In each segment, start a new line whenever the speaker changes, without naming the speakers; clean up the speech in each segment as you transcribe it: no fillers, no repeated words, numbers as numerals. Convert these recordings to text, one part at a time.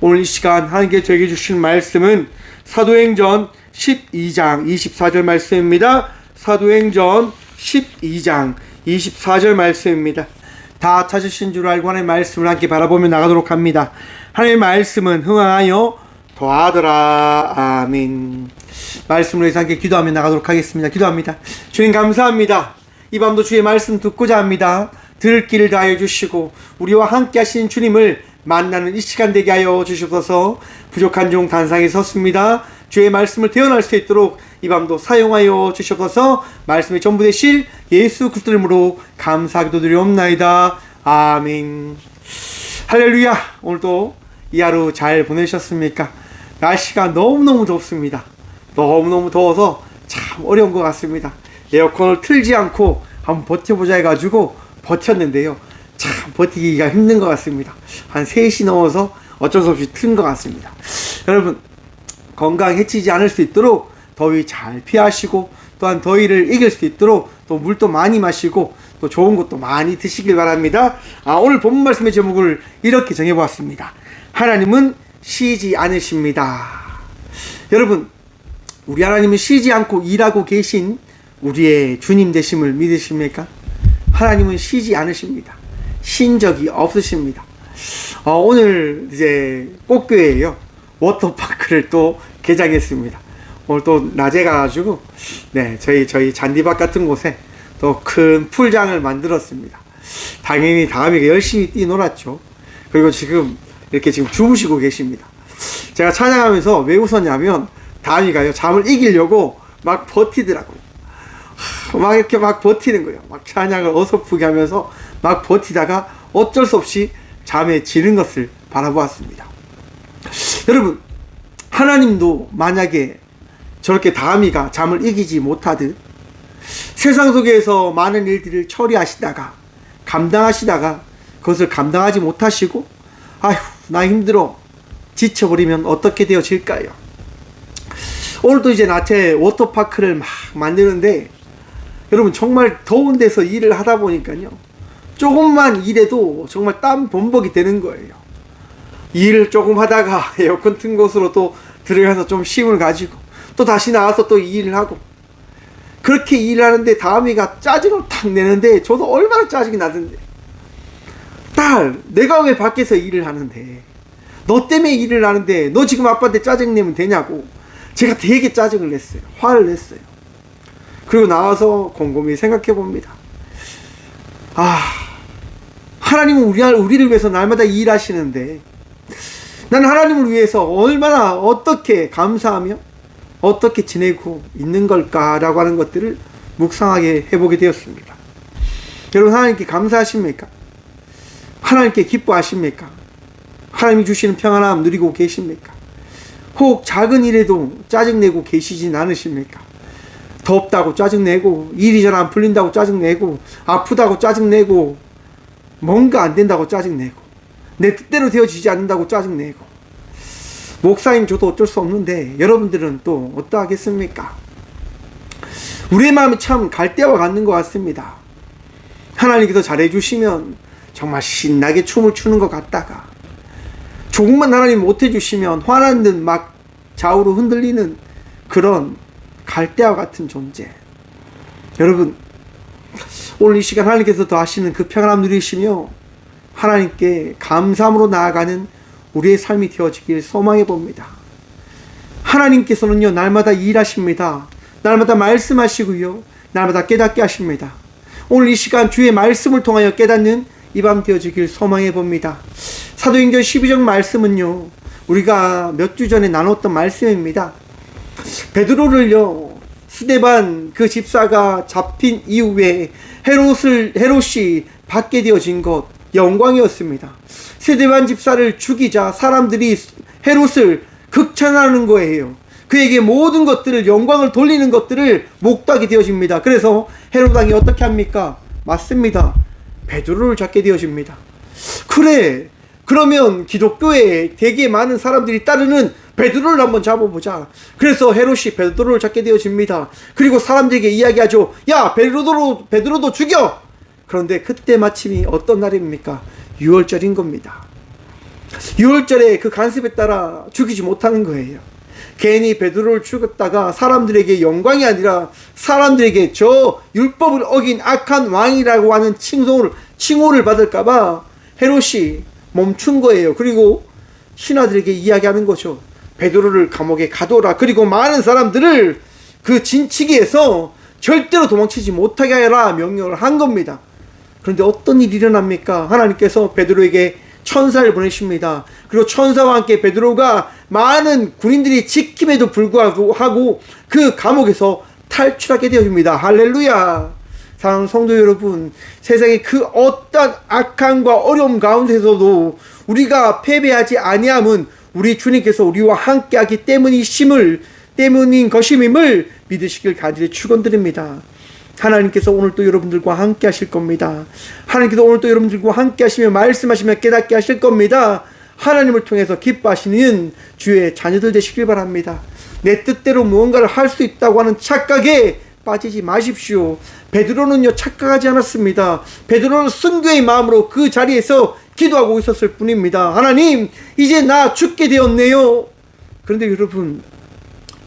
오늘 이 시간 하나님께 저에게 주신 말씀은 사도행전 12장 24절 말씀입니다. 사도행전 12장 24절 말씀입니다. 다 찾으신 줄 알고 하나님의 말씀을 함께 바라보며 나가도록 합니다. 하나님의 말씀은 흥하여 더하더라. 아멘. 말씀으로 해서 함께 기도하며 나가도록 하겠습니다. 기도합니다. 주님 감사합니다. 이 밤도 주의 말씀 듣고자 합니다. 들을 길을 다하여 주시고 우리와 함께 하신 주님을 만나는 이 시간 되게 하여 주시옵소서. 부족한 종 단상에 섰습니다. 주의 말씀을 대언할 수 있도록 이 밤도 사용하여 주시옵소서. 말씀이 전부 되실 예수 그리스도 이름으로 감사하게 기도드리옵나이다. 아멘. 할렐루야. 오늘도 이 하루 잘 보내셨습니까? 날씨가 너무너무 덥습니다. 너무너무 더워서 참 어려운 것 같습니다. 에어컨을 틀지 않고 한번 버텨보자 해가지고 버텼는데요. 참 버티기가 힘든 것 같습니다. 한 3시 넘어서 어쩔 수 없이 튼 것 같습니다. 여러분, 건강 해치지 않을 수 있도록 더위 잘 피하시고 또한 더위를 이길 수 있도록 또 물도 많이 마시고 또 좋은 것도 많이 드시길 바랍니다. 오늘 본문 말씀의 제목을 이렇게 정해보았습니다. 하나님은 쉬지 않으십니다. 여러분, 우리 하나님은 쉬지 않고 일하고 계신 우리의 주님 되심을 믿으십니까? 하나님은 쉬지 않으십니다. 쉰 적이 없으십니다. 오늘 이제 꽃교회에요. 워터파크를 또 개장했습니다. 오늘 또 낮에 가가지고 저희 잔디밭 같은 곳에 또 큰 풀장을 만들었습니다. 당연히 다음이가 열심히 뛰놀았죠. 그리고 지금 이렇게 지금 주무시고 계십니다. 제가 찬양하면서 왜 웃었냐면 다음이가요 잠을 이기려고 막 버티더라고요. 막 이렇게 막 버티는 거예요. 막 찬양을 어설프게 하면서 막 버티다가 어쩔 수 없이 잠에 지는 것을 바라보았습니다. 여러분, 하나님도 만약에 저렇게 다음이가 잠을 이기지 못하듯 세상 속에서 많은 일들을 처리하시다가 감당하시다가 그것을 감당하지 못하시고 아휴 나 힘들어 지쳐버리면 어떻게 되어질까요? 오늘도 이제 낮에 워터파크를 막 만드는데 여러분 정말 더운 데서 일을 하다 보니까요 조금만 일해도 정말 땀 범벅이 되는 거예요. 일을 조금 하다가 에어컨 튼 곳으로 또 들어가서 좀 쉼을 가지고 또 다시 나와서 또 일을 하고 그렇게 일을 하는데 다음이가 짜증을 탁 내는데 저도 얼마나 짜증이 나던데 딸 내가 왜 밖에서 일을 하는데 너 때문에 일을 하는데 너 지금 아빠한테 짜증 내면 되냐고 제가 되게 짜증을 냈어요. 화를 냈어요. 그리고 나와서 곰곰이 생각해 봅니다. 하나님은 우리를 위해서 날마다 일하시는데 나는 하나님을 위해서 얼마나 어떻게 감사하며 어떻게 지내고 있는 걸까라고 하는 것들을 묵상하게 해보게 되었습니다. 여러분, 하나님께 감사하십니까? 하나님께 기뻐하십니까? 하나님이 주시는 평안함 누리고 계십니까? 혹 작은 일에도 짜증내고 계시진 않으십니까? 덥다고 짜증내고 일이 잘 안 풀린다고 짜증내고 아프다고 짜증내고 뭔가 안 된다고 짜증내고 내 뜻대로 되어지지 않는다고 짜증내고 목사님 저도 어쩔 수 없는데 여러분들은 또 어떠하겠습니까? 우리의 마음이 참 갈대와 같는 것 같습니다. 하나님께서 잘해주시면 정말 신나게 춤을 추는 것 같다가 조금만 하나님 못해주시면 화난 듯 막 좌우로 흔들리는 그런 갈대와 같은 존재. 여러분, 오늘 이 시간 하나님께서 더하시는 그 평안함 누리시며 하나님께 감사함으로 나아가는 우리의 삶이 되어지길 소망해 봅니다. 하나님께서는요 날마다 일하십니다. 날마다 말씀하시고요 날마다 깨닫게 하십니다. 오늘 이 시간 주의 말씀을 통하여 깨닫는 이 밤 되어지길 소망해 봅니다. 사도행전 12장 말씀은요 우리가 몇 주 전에 나눴던 말씀입니다. 베드로를요 스데반 그 집사가 잡힌 이후에 헤롯이 받게 되어진 것 영광이었습니다. 스데반 집사를 죽이자 사람들이 헤롯을 극찬하는 거예요. 그에게 모든 것들을 영광을 돌리는 것들을 목도하게 되어집니다. 그래서 헤롯 왕이 어떻게 합니까? 맞습니다. 베드로를 잡게 되어집니다. 그래, 그러면 기독교에 되게 많은 사람들이 따르는 베드로를 한번 잡아보자. 그래서 헤롯이 베드로를 잡게 되어집니다. 그리고 사람들에게 이야기하죠. 야, 베드로도 죽여! 그런데 그때 마침이 어떤 날입니까? 6월절인 겁니다. 유월절에 그 간섭에 따라 죽이지 못하는 거예요. 괜히 베드로를 죽였다가 사람들에게 영광이 아니라 사람들에게 저 율법을 어긴 악한 왕이라고 하는 칭호를 받을까봐 헤롯이 멈춘 거예요. 그리고 신하들에게 이야기하는 거죠. 베드로를 감옥에 가둬라. 그리고 많은 사람들을 그 진치기에서 절대로 도망치지 못하게 하라 명령을 한 겁니다. 그런데 어떤 일이 일어납니까? 하나님께서 베드로에게 천사를 보내십니다. 그리고 천사와 함께 베드로가 많은 군인들이 지킴에도 불구하고 그 감옥에서 탈출하게 되어집니다. 할렐루야. 사랑하는 성도 여러분, 세상의 그 어떤 악함과 어려움 가운데서도 우리가 패배하지 아니함은 우리 주님께서 우리와 함께하기 때문인 것임을 믿으시길 간절히 축원드립니다. 하나님께서 오늘 또 여러분들과 함께 하실 겁니다. 하나님께서 오늘 또 여러분들과 함께 하시며 말씀하시며 깨닫게 하실 겁니다. 하나님을 통해서 기뻐하시는 주의 자녀들 되시길 바랍니다. 내 뜻대로 무언가를 할 수 있다고 하는 착각에 빠지지 마십시오. 베드로는요, 착각하지 않았습니다. 베드로는 순교의 마음으로 그 자리에서 기도하고 있었을 뿐입니다. 하나님, 이제 나 죽게 되었네요. 그런데 여러분,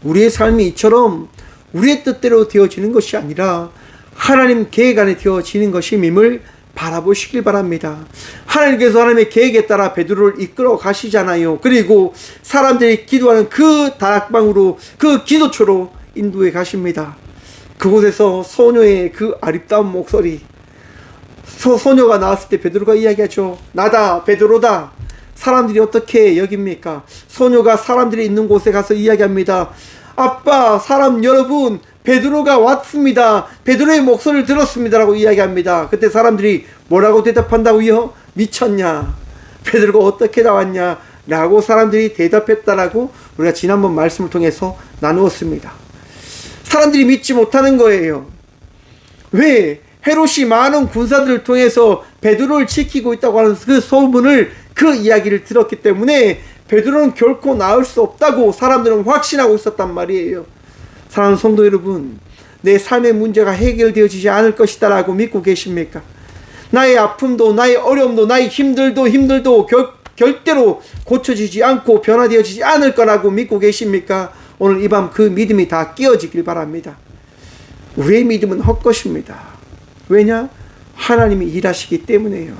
우리의 삶이 이처럼 우리의 뜻대로 되어지는 것이 아니라 하나님 계획 안에 되어지는 것임을 바라보시길 바랍니다. 하나님께서 하나님의 계획에 따라 베드로를 이끌어 가시잖아요. 그리고 사람들이 기도하는 그 다락방으로, 그 기도초로 인도해 가십니다. 그곳에서 소녀의 그 아름다운 목소리, 소녀가 나왔을 때 베드로가 이야기하죠. 나다, 베드로다. 사람들이 어떻게 여깁니까? 소녀가 사람들이 있는 곳에 가서 이야기합니다. 아빠, 사람 여러분, 베드로가 왔습니다. 베드로의 목소리를 들었습니다. 라고 이야기합니다. 그때 사람들이 뭐라고 대답한다고요? 미쳤냐? 베드로가 어떻게 나왔냐? 라고 사람들이 대답했다라고 우리가 지난번 말씀을 통해서 나누었습니다. 사람들이 믿지 못하는 거예요. 왜? 헤롯이 많은 군사들을 통해서 베드로를 지키고 있다고 하는 그 소문을, 그 이야기를 들었기 때문에 베드로는 결코 나을 수 없다고 사람들은 확신하고 있었단 말이에요. 사랑하는 성도 여러분, 내 삶의 문제가 해결되어지지 않을 것이다 라고 믿고 계십니까? 나의 아픔도, 나의 어려움도, 나의 힘들도 결대로 고쳐지지 않고 변화되어지지 않을 거라고 믿고 계십니까? 오늘 이 밤 그 믿음이 다 깨어지길 바랍니다. 우리의 믿음은 헛것입니다. 왜냐? 하나님이 일하시기 때문에요.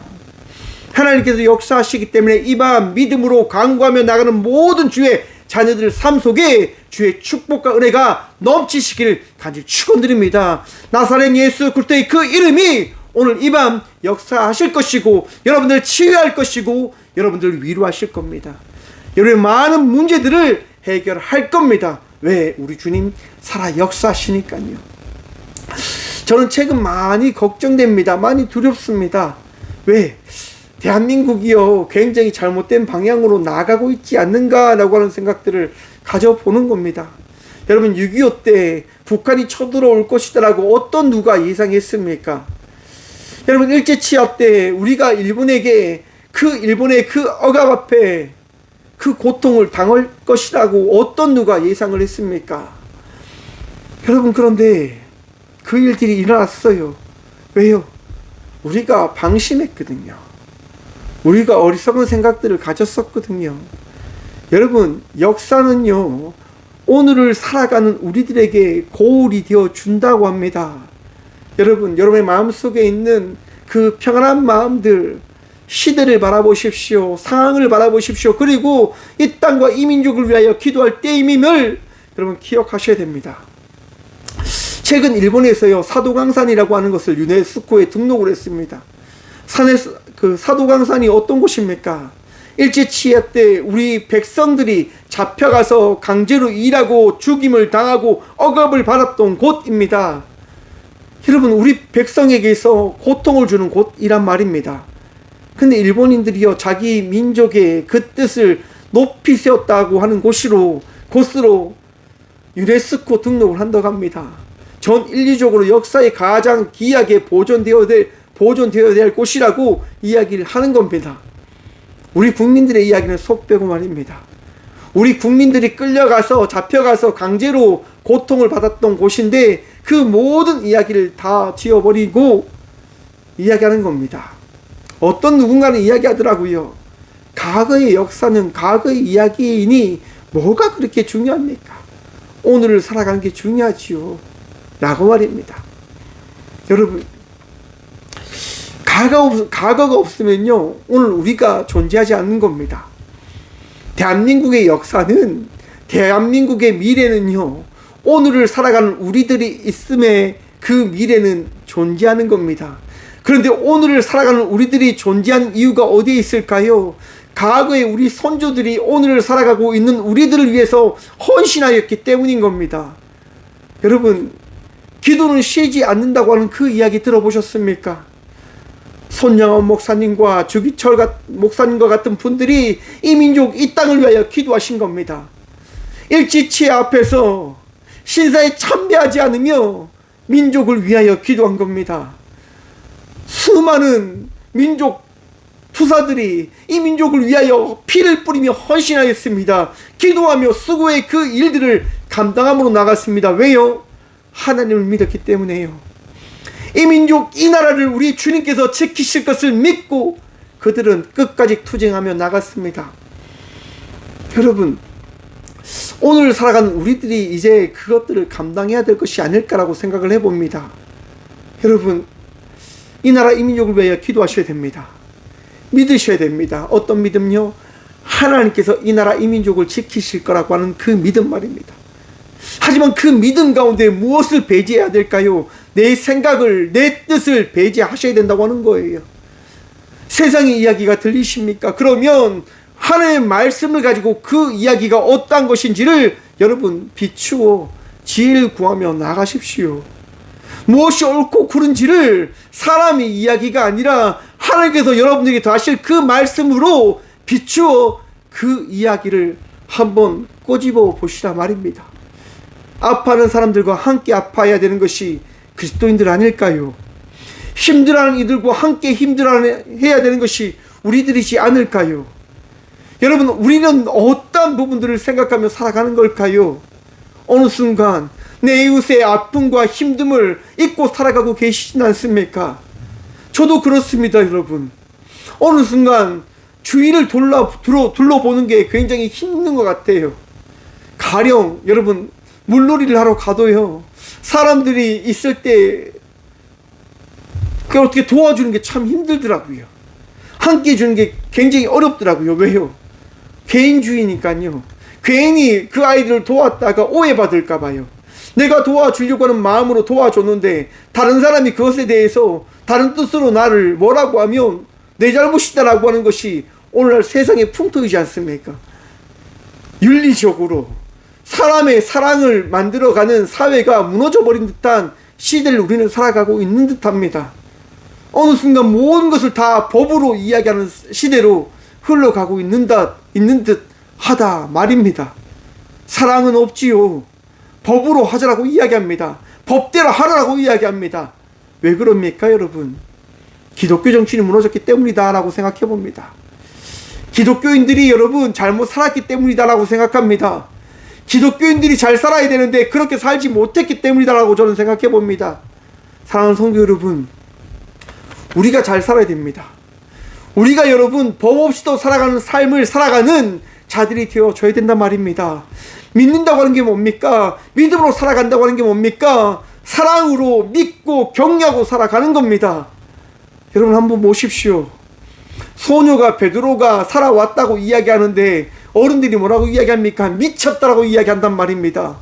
하나님께서 역사하시기 때문에 이 밤 믿음으로 간구하며 나가는 모든 주의 자녀들 삶 속에 주의 축복과 은혜가 넘치시길 간절히 축원드립니다. 나사렛 예수 그리스도의 그 이름이 오늘 이 밤 역사하실 것이고, 여러분들 치유할 것이고, 여러분들 위로하실 겁니다. 여러분의 많은 문제들을 해결할 겁니다. 왜? 우리 주님 살아 역사하시니까요. 저는 최근 많이 걱정됩니다. 많이 두렵습니다. 왜? 대한민국이요, 굉장히 잘못된 방향으로 나아가고 있지 않는가라고 하는 생각들을 가져보는 겁니다. 여러분, 6.25 때 북한이 쳐들어올 것이다라고 어떤 누가 예상했습니까? 여러분, 일제치하 때 우리가 일본의 그 억압 앞에 그 고통을 당할 것이라고 어떤 누가 예상을 했습니까? 여러분, 그런데 그 일들이 일어났어요. 왜요? 우리가 방심했거든요. 우리가 어리석은 생각들을 가졌었거든요. 여러분, 역사는요, 오늘을 살아가는 우리들에게 고울이 되어 준다고 합니다. 여러분, 여러분의 마음속에 있는 그 평안한 마음들, 시대를 바라보십시오. 상황을 바라보십시오. 그리고 이 땅과 이 민족을 위하여 기도할 때임을 여러분 기억하셔야 됩니다. 최근 일본에서요, 사도강산이라고 하는 것을 유네스코에 등록을 했습니다. 그 사도강산이 어떤 곳입니까? 일제치하 때 우리 백성들이 잡혀가서 강제로 일하고 죽임을 당하고 억압을 받았던 곳입니다. 여러분, 우리 백성에게서 고통을 주는 곳이란 말입니다. 근데 일본인들이요, 자기 민족의 그 뜻을 높이 세웠다고 하는 곳으로 유네스코 등록을 한다고 합니다. 전 인류적으로 역사에 가장 귀하게 보존되어야 될 곳이라고 이야기를 하는 겁니다. 우리 국민들의 이야기는 속 빼고 말입니다. 우리 국민들이 끌려가서 잡혀가서 강제로 고통을 받았던 곳인데 그 모든 이야기를 다 지워버리고 이야기하는 겁니다. 어떤 누군가는 이야기하더라고요. 과거의 역사는 과거의 이야기이니 뭐가 그렇게 중요합니까? 오늘을 살아가는 게 중요하지요. 라고 말입니다. 여러분, 과거가 없으면요, 오늘 우리가 존재하지 않는 겁니다. 대한민국의 역사는, 대한민국의 미래는요, 오늘을 살아가는 우리들이 있음에 그 미래는 존재하는 겁니다. 그런데 오늘을 살아가는 우리들이 존재하는 이유가 어디에 있을까요? 과거에 우리 선조들이 오늘을 살아가고 있는 우리들을 위해서 헌신하였기 때문인 겁니다. 여러분, 기도는 쉬지 않는다고 하는 그 이야기 들어보셨습니까? 손양원 목사님과 주기철 목사님과 같은 분들이 이 민족, 이 땅을 위하여 기도하신 겁니다. 일지치의 앞에서 신사에 참배하지 않으며 민족을 위하여 기도한 겁니다. 수많은 민족 투사들이 이 민족을 위하여 피를 뿌리며 헌신하였습니다. 기도하며 수고의 그 일들을 감당함으로 나갔습니다. 왜요? 하나님을 믿었기 때문에요. 이 민족, 이 나라를 우리 주님께서 지키실 것을 믿고 그들은 끝까지 투쟁하며 나갔습니다. 여러분, 오늘 살아가는 우리들이 이제 그것들을 감당해야 될 것이 아닐까라고 생각을 해봅니다. 여러분, 이 나라 이 민족을 위하여 기도하셔야 됩니다. 믿으셔야 됩니다. 어떤 믿음요? 하나님께서 이 나라 이 민족을 지키실 거라고 하는 그 믿음 말입니다. 하지만 그 믿음 가운데 무엇을 배제해야 될까요? 내 생각을, 내 뜻을 배제하셔야 된다고 하는 거예요. 세상의 이야기가 들리십니까? 그러면 하나님의 말씀을 가지고 그 이야기가 어떠한 것인지를 여러분 비추어 지혜를 구하며 나가십시오. 무엇이 옳고 그른지를 사람의 이야기가 아니라 하나님께서 여러분에게 더하실 그 말씀으로 비추어 그 이야기를 한번 꼬집어 보시라 말입니다. 아파하는 사람들과 함께 아파해야 되는 것이 그리스도인들 아닐까요? 힘들어하는 이들과 함께 힘들어해야 되는 것이 우리들이지 않을까요? 여러분, 우리는 어떤 부분들을 생각하며 살아가는 걸까요? 어느 순간 내 이웃의 아픔과 힘듦을 잊고 살아가고 계시진 않습니까? 저도 그렇습니다, 여러분. 어느 순간 주위를 둘러보는 게 굉장히 힘든 것 같아요. 가령 여러분, 물놀이를 하러 가도요, 사람들이 있을 때 그걸 어떻게 도와주는 게 참 힘들더라고요. 함께 해주는 게 굉장히 어렵더라고요. 왜요? 개인주의니까요. 괜히 그 아이들을 도왔다가 오해받을까 봐요. 내가 도와주려고 하는 마음으로 도와줬는데 다른 사람이 그것에 대해서 다른 뜻으로 나를 뭐라고 하면 내 잘못이다라고 하는 것이 오늘날 세상의 풍토이지 않습니까? 윤리적으로 사람의 사랑을 만들어가는 사회가 무너져버린 듯한 시대를 우리는 살아가고 있는 듯합니다. 어느 순간 모든 것을 다 법으로 이야기하는 시대로 흘러가고 있는 듯 하다 말입니다. 사랑은 없지요. 법으로 하자라고 이야기합니다. 법대로 하라고 이야기합니다. 왜 그럽니까, 여러분? 기독교 정신이 무너졌기 때문이다 라고 생각해 봅니다. 기독교인들이 여러분 잘못 살았기 때문이다 라고 생각합니다. 기독교인들이 잘 살아야 되는데 그렇게 살지 못했기 때문이다 라고 저는 생각해 봅니다. 사랑하는 성도 여러분, 우리가 잘 살아야 됩니다. 우리가 여러분 법 없이도 살아가는 삶을 살아가는 자들이 되어줘야 된단 말입니다. 믿는다고 하는 게 뭡니까? 믿음으로 살아간다고 하는 게 뭡니까? 사랑으로 믿고 격려하고 살아가는 겁니다. 여러분 한번 보십시오. 소녀가 베드로가 살아왔다고 이야기하는데 어른들이 뭐라고 이야기합니까? 미쳤다라고 이야기한단 말입니다.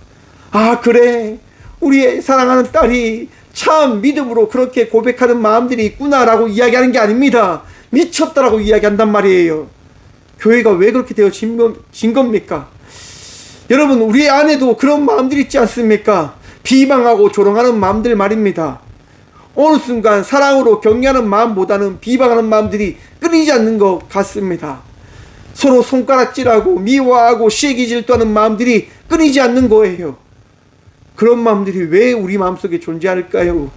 아, 그래, 우리의 사랑하는 딸이 참 믿음으로 그렇게 고백하는 마음들이 있구나라고 이야기하는 게 아닙니다. 미쳤다라고 이야기한단 말이에요. 교회가 왜 그렇게 되어진 겁니까? 여러분, 우리 안에도 그런 마음들이 있지 않습니까? 비방하고 조롱하는 마음들 말입니다. 어느 순간 사랑으로 격려하는 마음보다는 비방하는 마음들이 끊이지 않는 것 같습니다. 서로 손가락질하고 미워하고 시기 질투하는 마음들이 끊이지 않는 거예요. 그런 마음들이 왜 우리 마음속에 존재할까요?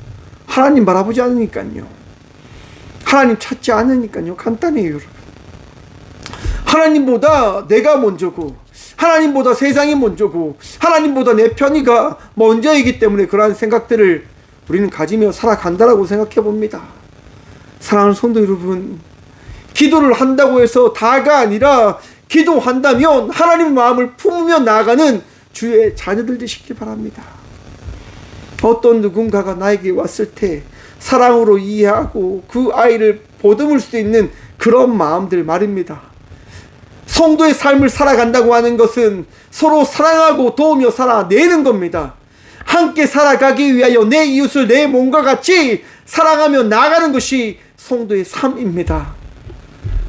하나님 바라보지 않으니까요. 하나님 찾지 않으니까요. 간단해요, 여러분. 하나님보다 내가 먼저고, 하나님보다 세상이 먼저고, 하나님보다 내 편의가 먼저이기 때문에 그러한 생각들을 우리는 가지며 살아간다라고 생각해 봅니다. 사랑하는 성도 여러분, 기도를 한다고 해서 다가 아니라 기도한다면 하나님의 마음을 품으며 나아가는 주의 자녀들 되시길 바랍니다. 어떤 누군가가 나에게 왔을 때 사랑으로 이해하고 그 아이를 보듬을 수 있는 그런 마음들 말입니다. 성도의 삶을 살아간다고 하는 것은 서로 사랑하고 도우며 살아내는 겁니다. 함께 살아가기 위하여 내 이웃을 내 몸과 같이 사랑하며 나아가는 것이 성도의 삶입니다.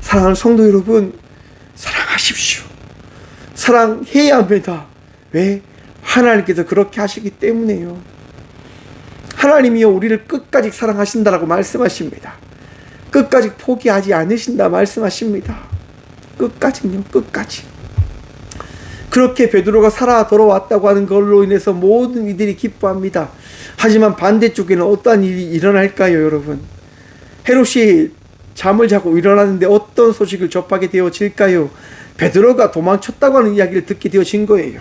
사랑하는 성도 여러분, 사랑하십시오. 사랑해야 합니다. 왜? 하나님께서 그렇게 하시기 때문에요. 하나님이요 우리를 끝까지 사랑하신다라고 말씀하십니다. 끝까지 포기하지 않으신다 말씀하십니다. 끝까지요, 끝까지. 그렇게 베드로가 살아 돌아왔다고 하는 걸로 인해서 모든 이들이 기뻐합니다. 하지만 반대쪽에는 어떠한 일이 일어날까요, 여러분? 헤롯이 잠을 자고 일어나는데 어떤 소식을 접하게 되어질까요? 베드로가 도망쳤다고 하는 이야기를 듣게 되어진 거예요.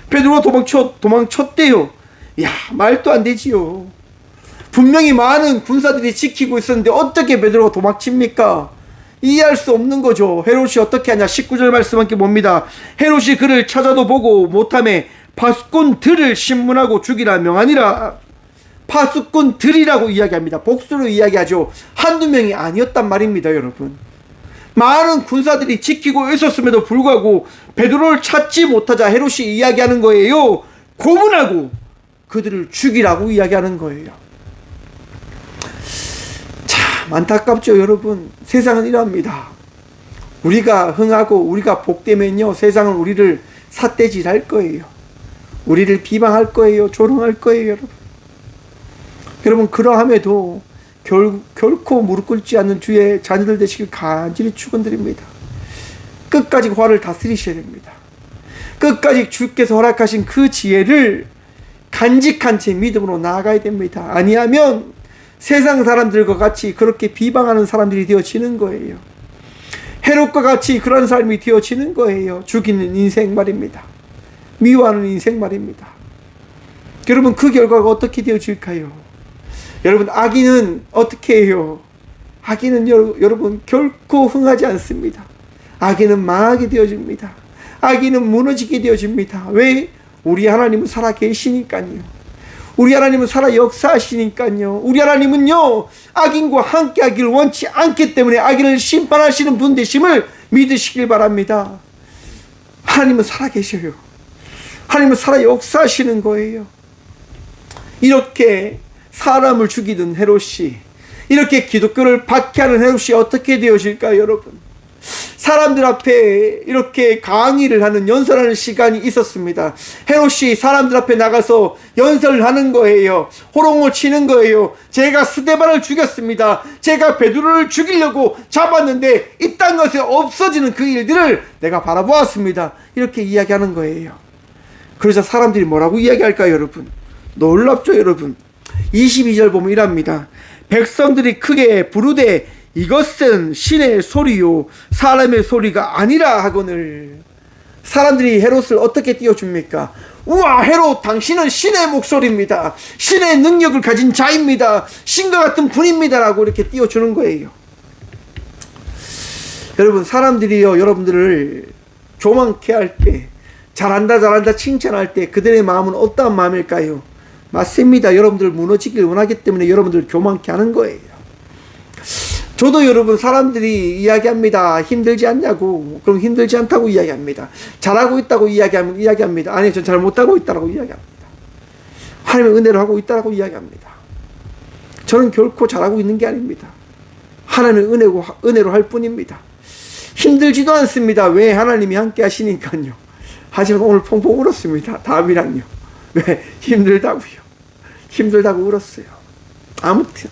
베드로가 도망쳤대요. 야, 말도 안 되지요. 분명히 많은 군사들이 지키고 있었는데 어떻게 베드로가 도망칩니까? 이해할 수 없는 거죠. 헤롯이 어떻게 하냐? 19절 말씀 함께 봅니다. 헤롯이 그를 찾아도 보고 못하매 파수꾼들을 신문하고 죽이라 명하니라. 파수꾼들이라고 이야기합니다. 복수로 이야기하죠. 한두 명이 아니었단 말입니다, 여러분. 많은 군사들이 지키고 있었음에도 불구하고 베드로를 찾지 못하자 헤롯이 이야기하는 거예요. 고문하고 그들을 죽이라고 이야기하는 거예요. 참 안타깝죠, 여러분. 세상은 이럽니다. 우리가 흥하고 우리가 복되면요, 세상은 우리를 삿대질할 거예요. 우리를 비방할 거예요. 조롱할 거예요, 여러분. 여러분, 그러함에도 결코 무릎 꿇지 않는 주의 자녀들 되시길 간절히 축원드립니다. 끝까지 화를 다스리셔야 됩니다. 끝까지 주께서 허락하신 그 지혜를 간직한 채 믿음으로 나아가야 됩니다. 아니하면 세상 사람들과 같이 그렇게 비방하는 사람들이 되어지는 거예요. 헤롯과 같이 그런 삶이 되어지는 거예요. 죽이는 인생 말입니다. 미워하는 인생 말입니다. 여러분, 그 결과가 어떻게 되어질까요? 여러분, 악인은 어떻게 해요? 악인은 여러분 결코 흥하지 않습니다. 악인은 망하게 되어집니다. 악인은 무너지게 되어집니다. 왜? 우리 하나님은 살아 계시니까요. 우리 하나님은 살아 역사하시니까요. 우리 하나님은요 악인과 함께 하기를 원치 않기 때문에 악인을 심판하시는 분 되심을 믿으시길 바랍니다. 하나님은 살아 계셔요. 하나님은 살아 역사하시는 거예요. 이렇게 사람을 죽이던 헤롯이, 이렇게 기독교를 박해하는 헤롯이 어떻게 되어질까요, 여러분? 사람들 앞에 이렇게 강의를 하는, 연설하는 시간이 있었습니다. 헤롯이 사람들 앞에 나가서 연설을 하는 거예요. 호롱을 치는 거예요. 제가 스데반을 죽였습니다. 제가 베드로를 죽이려고 잡았는데 이딴 것에 없어지는 그 일들을 내가 바라보았습니다. 이렇게 이야기하는 거예요. 그러자 사람들이 뭐라고 이야기할까요, 여러분? 놀랍죠, 여러분? 22절 보면 이랍니다. 백성들이 크게 부르되 이것은 신의 소리요 사람의 소리가 아니라 하거늘. 사람들이 헤롯을 어떻게 띄워줍니까? 우와, 헤롯, 당신은 신의 목소리입니다. 신의 능력을 가진 자입니다. 신과 같은 분입니다. 라고 이렇게 띄워주는 거예요. 여러분, 사람들이요 여러분들을 교만케 할 때, 잘한다 칭찬할 때 그들의 마음은 어떠한 마음일까요? 맞습니다. 여러분들 무너지길 원하기 때문에 여러분들 교만케 하는 거예요. 저도 여러분 사람들이 이야기합니다. 힘들지 않냐고. 그럼 힘들지 않다고 이야기합니다. 잘하고 있다고 이야기합니다. 아니, 전 잘 못하고 있다고 이야기합니다. 하나님의 은혜로 하고 있다고 이야기합니다. 저는 결코 잘하고 있는 게 아닙니다. 하나님의 은혜로 할 뿐입니다. 힘들지도 않습니다. 왜? 하나님이 함께 하시니까요. 하지만 오늘 펑펑 울었습니다. 다음이랑요. 왜? 힘들다고 울었어요. 아무튼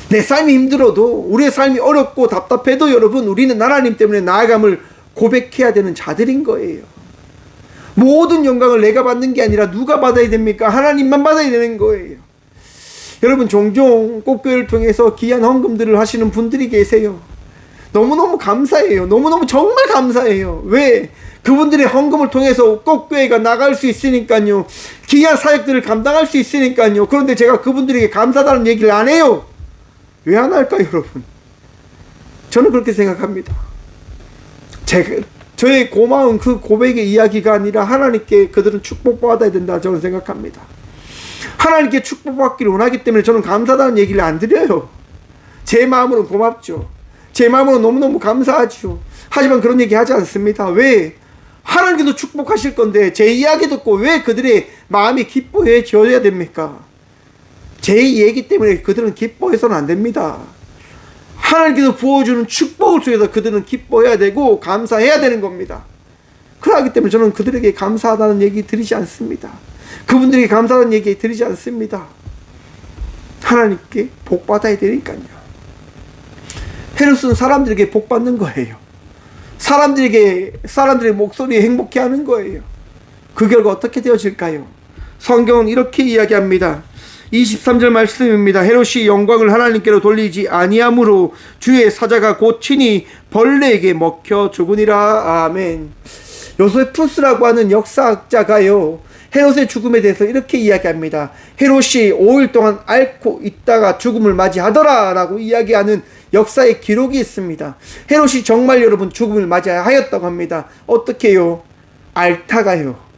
내 삶이 힘들어도, 우리의 삶이 어렵고 답답해도 여러분, 우리는 하나님 때문에 나아감을 고백해야 되는 자들인 거예요. 모든 영광을 내가 받는 게 아니라 누가 받아야 됩니까? 하나님만 받아야 되는 거예요. 여러분, 종종 꽃교회를 통해서 귀한 헌금들을 하시는 분들이 계세요. 너무너무 감사해요. 너무너무 정말 감사해요. 왜? 그분들의 헌금을 통해서 꽃교회가 나갈 수 있으니까요. 귀한 사역들을 감당할 수 있으니까요. 그런데 제가 그분들에게 감사하다는 얘기를 안 해요. 왜 안 할까요, 여러분? 저는 그렇게 생각합니다. 저의 고마운 그 고백의 이야기가 아니라 하나님께 그들은 축복받아야 된다 저는 생각합니다. 하나님께 축복받기를 원하기 때문에 저는 감사하다는 얘기를 안 드려요. 제 마음으로는 고맙죠. 제 마음으로는 너무너무 감사하죠. 하지만 그런 얘기 하지 않습니다. 왜? 하나님께서 축복하실 건데 제 이야기 듣고 왜 그들의 마음이 기뻐해져야 됩니까? 제 얘기 때문에 그들은 기뻐해서는 안 됩니다. 하나님께서 부어주는 축복을 통해서 그들은 기뻐해야 되고 감사해야 되는 겁니다. 그러기 때문에 저는 그들에게 감사하다는 얘기 드리지 않습니다. 그분들에게 감사하다는 얘기 드리지 않습니다. 하나님께 복 받아야 되니까요. 헤롯은 사람들에게 복 받는 거예요. 사람들의 목소리에 행복해하는 거예요. 그 결과 어떻게 되어질까요? 성경은 이렇게 이야기합니다. 23절 말씀입니다. 헤롯이 영광을 하나님께로 돌리지 아니하므로 주의 사자가 곧 친히 벌레에게 먹혀 죽으니라. 아멘. 요세푸스라고 하는 역사학자가요, 헤롯의 죽음에 대해서 이렇게 이야기합니다. 헤롯이 5일 동안 앓고 있다가 죽음을 맞이하더라 라고 이야기하는 역사의 기록이 있습니다. 헤롯이 정말 여러분 죽음을 맞이하였다고 합니다. 어떻게요? 앓다가요.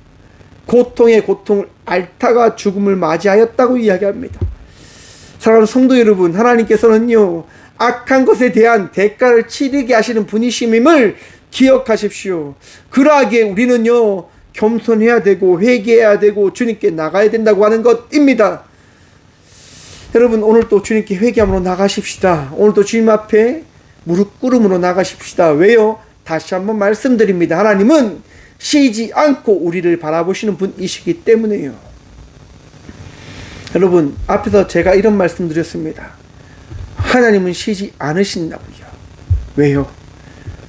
고통의 고통을 앓다가 죽음을 맞이하였다고 이야기합니다. 사랑하는 성도 여러분, 하나님께서는요, 악한 것에 대한 대가를 치르게 하시는 분이심임을 기억하십시오. 그러하기에 우리는요, 겸손해야 되고 회개해야 되고 주님께 나가야 된다고 하는 것입니다. 여러분, 오늘도 주님께 회개함으로 나가십시다. 오늘도 주님 앞에 무릎 꿇음으로 나가십시다. 왜요? 다시 한번 말씀드립니다. 하나님은 쉬지 않고 우리를 바라보시는 분이시기 때문에요. 여러분, 앞에서 제가 이런 말씀 드렸습니다. 하나님은 쉬지 않으신다고요. 왜요?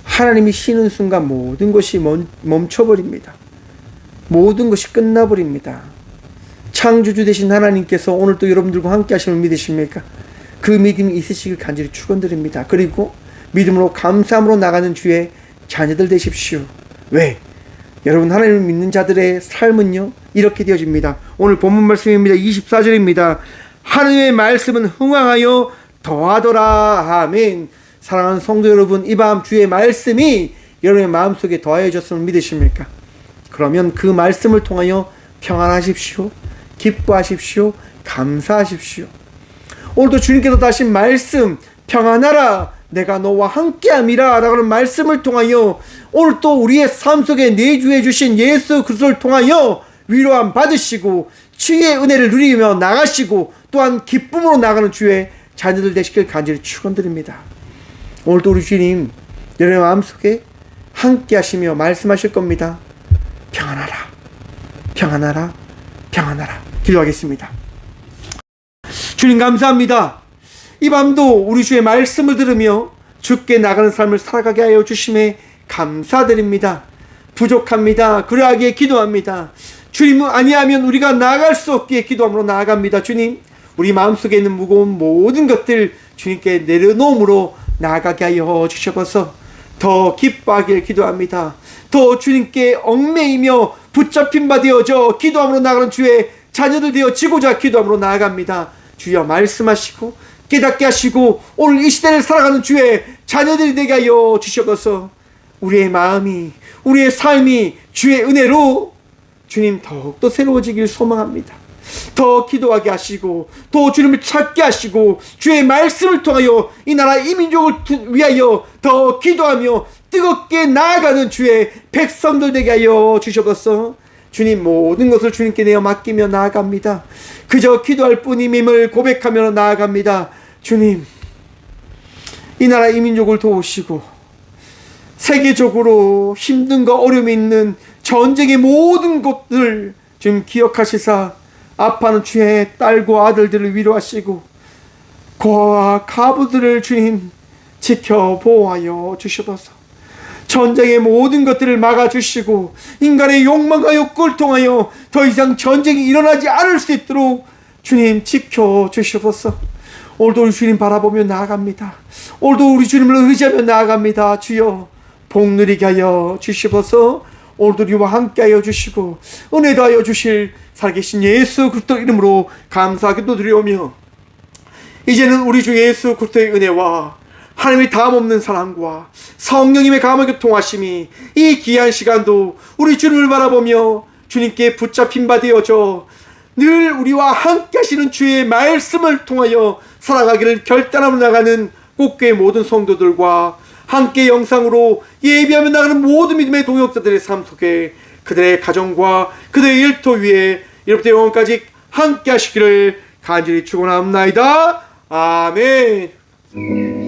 하나님이 쉬는 순간 모든 것이 멈춰버립니다. 모든 것이 끝나버립니다. 창조주 되신 하나님께서 오늘도 여러분들과 함께 하심을 믿으십니까? 그 믿음이 있으시길 간절히 축원드립니다. 그리고 믿음으로 감사함으로 나가는 주의 자녀들 되십시오. 왜? 여러분, 하나님을 믿는 자들의 삶은요, 이렇게 되어집니다. 오늘 본문 말씀입니다. 24절입니다. 하나님의 말씀은 흥왕하여 더하더라. 아멘. 사랑하는 성도 여러분, 이 밤 주의 말씀이 여러분의 마음속에 더하여졌음을 믿으십니까? 그러면 그 말씀을 통하여 평안하십시오. 기뻐하십시오. 감사하십시오. 오늘도 주님께서 다신 말씀, 평안하라, 내가 너와 함께함이라 라는 말씀을 통하여 오늘 또 우리의 삶 속에 내주해 주신 예수 그리스도를 통하여 위로함 받으시고 주의 은혜를 누리며 나가시고 또한 기쁨으로 나가는 주의 자녀들 되시길 간절히 축원드립니다. 오늘도 우리 주님 여러분의 마음속에 함께 하시며 말씀하실 겁니다. 평안하라, 평안하라, 평안하라. 기도하겠습니다. 주님 감사합니다. 이 밤도 우리 주의 말씀을 들으며 주께 나가는 삶을 살아가게 하여 주심에 감사드립니다. 부족합니다. 그러하기에 기도합니다. 주님은 아니하면 우리가 나아갈 수 없기에 기도함으로 나아갑니다. 주님, 우리 마음속에 있는 무거운 모든 것들 주님께 내려놓음으로 나아가게 하여 주셔서 더 기뻐하길 기도합니다. 더 주님께 얽매이며 붙잡힌 바 되어져 기도함으로 나아가는 주의 자녀들 되어지고자 기도함으로 나아갑니다. 주여 말씀하시고 깨닫게 하시고 오늘 이 시대를 살아가는 주의 자녀들이 되게 하여 주셔서 우리의 마음이, 우리의 삶이 주의 은혜로 주님 더욱더 새로워지길 소망합니다. 더 기도하게 하시고 더 주님을 찾게 하시고 주의 말씀을 통하여 이 나라 이 민족을 위하여 더 기도하며 뜨겁게 나아가는 주의 백성들 되게 하여 주셔서 주님 모든 것을 주님께 내어 맡기며 나아갑니다. 그저 기도할 뿐임임을 고백하며 나아갑니다. 주님, 이 나라 이 민족을 도우시고 세계적으로 힘든과 어려움이 있는 전쟁의 모든 것들 지금 기억하시사 아파하는 주의 딸과 아들들을 위로하시고 고아와 가부들을 주님 지켜 보호하여 주셔서 전쟁의 모든 것들을 막아주시고 인간의 욕망과 욕구를 통하여 더 이상 전쟁이 일어나지 않을 수 있도록 주님 지켜주셔서 오늘도 우리 주님 바라보며 나아갑니다. 오늘도 우리 주님을 의지하며 나아갑니다. 주여 복 누리게 하여 주시옵소서. 오늘도 우리와 함께 하여 주시고 은혜 더하여 주실 살아계신 예수 그리스도 이름으로 감사하게 또 드리오며 이제는 우리 주 예수 그리스도의 은혜와 하나님의 담없는 사랑과 성령님의 감화 교통하심이 이 귀한 시간도 우리 주님을 바라보며 주님께 붙잡힌 바 되어져 늘 우리와 함께 하시는 주의 말씀을 통하여 살아가기를 결단하며 나가는 꽃교회 모든 성도들과 함께 영상으로 예비하며 나가는 모든 믿음의 동역자들의 삶 속에 그들의 가정과 그들의 일터 위에 이로부터 영원까지 함께 하시기를 간절히 축원합니다. 아멘.